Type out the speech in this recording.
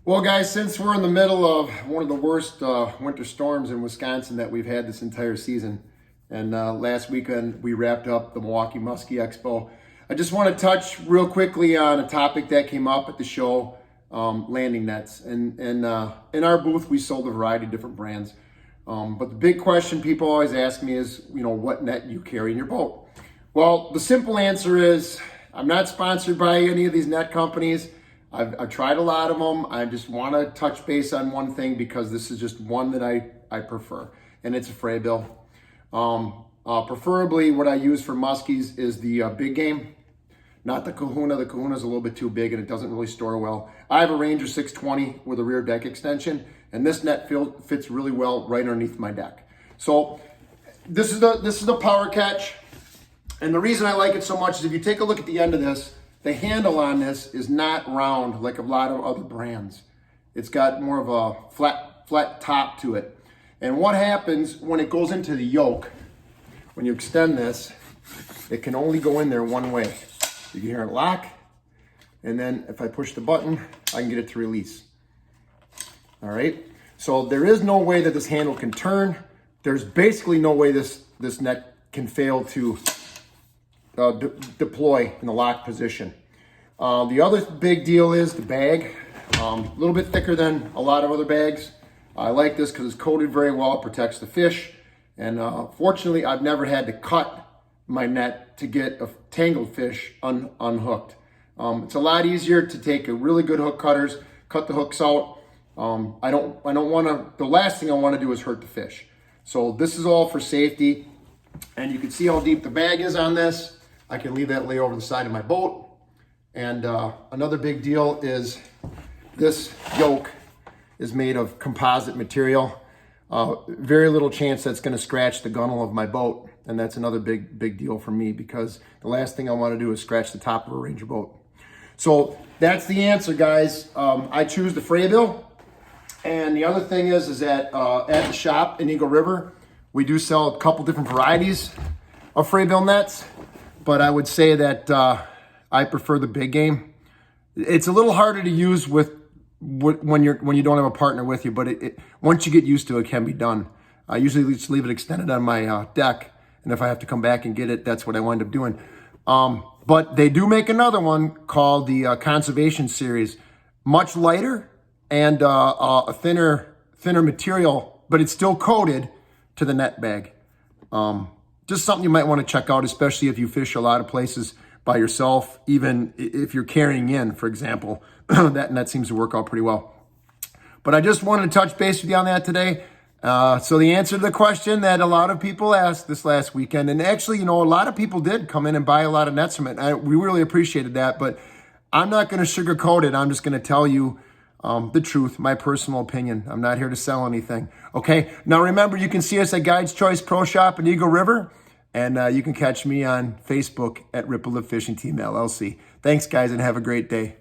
Well, guys, since we're in the middle of one of the worst winter storms in Wisconsin that we've had this entire season, and last weekend we wrapped up the Milwaukee Muskie Expo, I just want to touch real quickly on a topic that came up at the show, landing nets. And in our booth, we sold a variety of different brands. But the big question people always ask me is, what net you carry in your boat? Well, the simple answer is I'm not sponsored by any of these net companies. I've tried a lot of them. I just want to touch base on one thing because this is just one that I prefer, and it's a Fraybill. Preferably what I use for muskies is the big game, not the Kahuna. The Kahuna's a little bit too big and it doesn't really store well. I have a Ranger 620 with a rear deck extension, and this net fits really well right underneath my deck. So this is the power catch, and the reason I like it so much is if you take a look at the end of this, the handle on this is not round like a lot of other brands. It's got more of a flat top to it. And what happens when it goes into the yoke, when you extend this, it can only go in there one way. You can hear it lock, and then if I push the button, I can get it to release. All right, so there is no way that this handle can turn. There's basically no way this net can fail to deploy in the lock position. The other big deal is the bag. A little bit thicker than a lot of other bags. I like this because it's coated very well. It protects the fish. And fortunately, I've never had to cut my net to get a tangled fish unhooked. It's a lot easier to take a really good hook cutters, cut the hooks out. I don't want to, the last thing I want to do is hurt the fish. So this is all for safety. And you can see how deep the bag is on this. I can leave that lay over the side of my boat. And another big deal is this yoke is made of composite material. Very little chance that's going to scratch the gunnel of my boat. And that's another big deal for me because the last thing I want to do is scratch the top of a Ranger boat. So that's the answer, guys. I choose the Fraybill. And the other thing is that at the shop in Eagle River, we do sell a couple different varieties of Fraybill nets. But I would say that I prefer the big game. It's a little harder to use when you don't have a partner with you, but once you get used to it, it can be done. I usually just leave it extended on my deck, and if I have to come back and get it, that's what I wind up doing. But they do make another one called the Conservation Series, much lighter and a thinner material, but it's still coated to the net bag. Just something you might want to check out, especially if you fish a lot of places by yourself, even if you're carrying in, for example. That net seems to work out pretty well. But I just wanted to touch base with you on that today. So the answer to the question that a lot of people asked this last weekend, and actually, a lot of people did come in and buy a lot of nets from it. We really appreciated that, but I'm not going to sugarcoat it. I'm just going to tell you the truth, my personal opinion. I'm not here to sell anything. Okay. Now remember, you can see us at Guide's Choice Pro Shop in Eagle River, and you can catch me on Facebook at Ripple Lift Fishing Team LLC. Thanks, guys, and have a great day.